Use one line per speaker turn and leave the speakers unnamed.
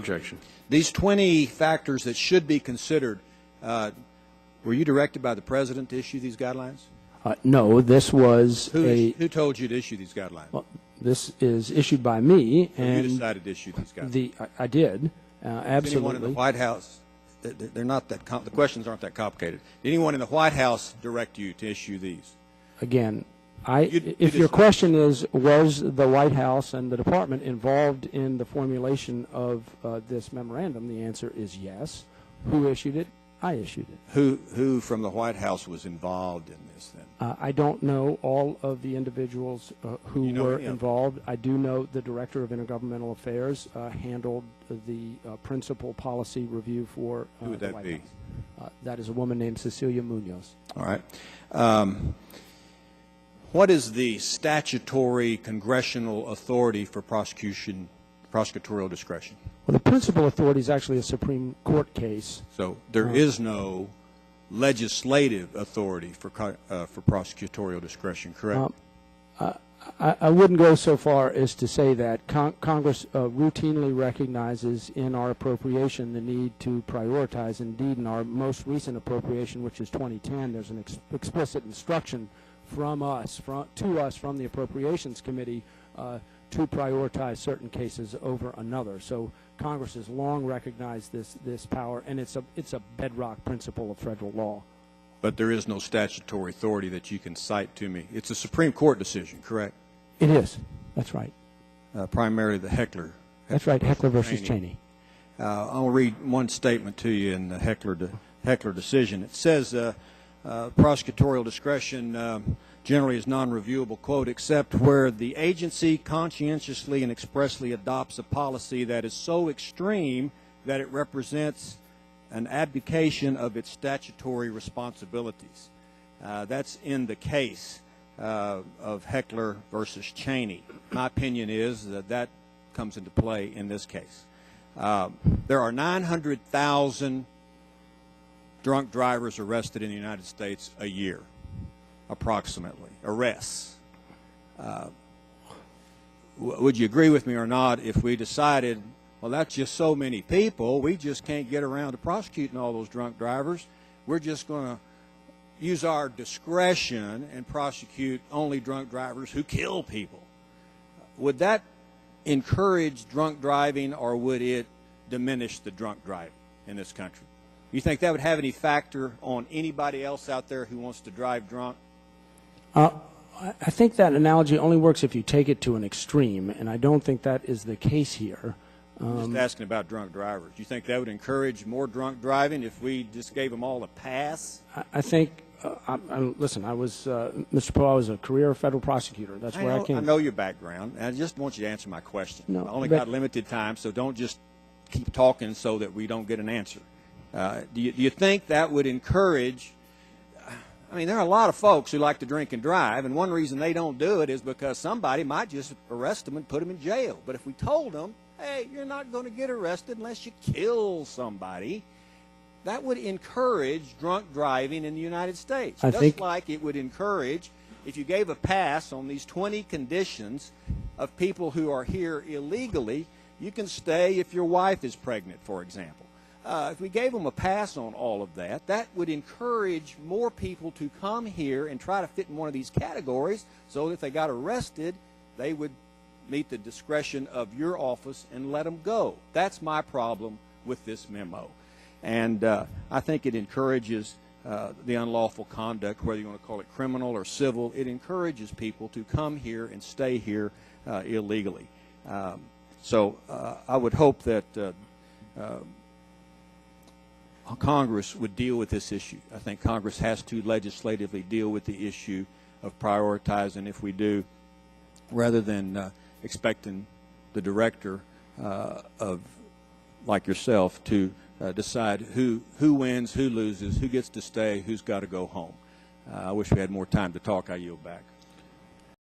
Objection.
These 20 factors that should be considered, were you directed by the President to issue these guidelines?
No, this was
Who told you to issue these guidelines?
Well, this is issued by me, and
you decided to issue these guidelines.
I did, absolutely.
Did anyone in the White House? They're not that. The questions aren't that complicated. Did anyone in the White House direct you to issue these?
Again, if your question is, was the White House and the Department involved in the formulation of this memorandum, the answer is yes. Who issued it? I issued it.
Who from the White House was involved in this then?
I don't know all of the individuals who were involved. I do know the Director of Intergovernmental Affairs handled the principal policy review for
Who would
the
that
White
be?
House. That is a woman named Cecilia Munoz.
All right. What is the statutory congressional authority for prosecutorial discretion?
Well, the principal authority is actually a Supreme Court case.
So there is no legislative authority for prosecutorial discretion, correct?
I wouldn't go so far as to say that. Congress routinely recognizes in our appropriation the need to prioritize. Indeed, in our most recent appropriation, which is 2010, there's an explicit instruction from us, from the Appropriations Committee, to prioritize certain cases over another. So Congress has long recognized this power, and it's a bedrock principle of federal law.
But there is no statutory authority that you can cite to me. It's a Supreme Court decision, correct?
It is. That's right.
Primarily the Heckler.
That's right, Heckler versus Cheney.
I'll read one statement to you in the Heckler decision. It says prosecutorial discretion generally is non-reviewable, quote, except where the agency conscientiously and expressly adopts a policy that is so extreme that it represents an abdication of its statutory responsibilities. That's in the case of Heckler versus Cheney. My opinion is that comes into play in this case. There are 900,000 drunk drivers arrested in the United States a year, approximately, arrests. Would you agree with me or not if we decided, well, that's just so many people, we just can't get around to prosecuting all those drunk drivers. We're just going to use our discretion and prosecute only drunk drivers who kill people. Would that encourage drunk driving, or would it diminish the drunk driving in this country? You think that would have any factor on anybody else out there who wants to drive drunk?
I think that analogy only works if you take it to an extreme, and I don't think that is the case here.
I'm just asking about drunk drivers. Do you think that would encourage more drunk driving if we just gave them all a pass?
I think, listen, Mr. Poe, I was a career federal prosecutor. That's where I came.
I know your background, and I just want you to answer my question.
No,
I only got limited time, so don't just keep talking so that we don't get an answer. Do you think that would encourage? I mean, there are a lot of folks who like to drink and drive, and one reason they don't do it is because somebody might just arrest them and put them in jail. But if we told them, hey, you're not going to get arrested unless you kill somebody, that would encourage drunk driving in the United States. Just like it would encourage, if you gave a pass on these 20 conditions of people who are here illegally, you can stay if your wife is pregnant, for example. If we gave them a pass on all of that, that would encourage more people to come here and try to fit in one of these categories, so that if they got arrested, they would meet the discretion of your office and let them go. That's my problem with this memo. And I think it encourages the unlawful conduct, whether you want to call it criminal or civil. It encourages people to come here and stay here illegally. So I would hope that Congress would deal with this issue. I think Congress has to legislatively deal with the issue of prioritizing. If we do, rather than expecting the director like yourself to decide who wins, who loses, who gets to stay, who's got to go home. I wish we had more time to talk. I yield back.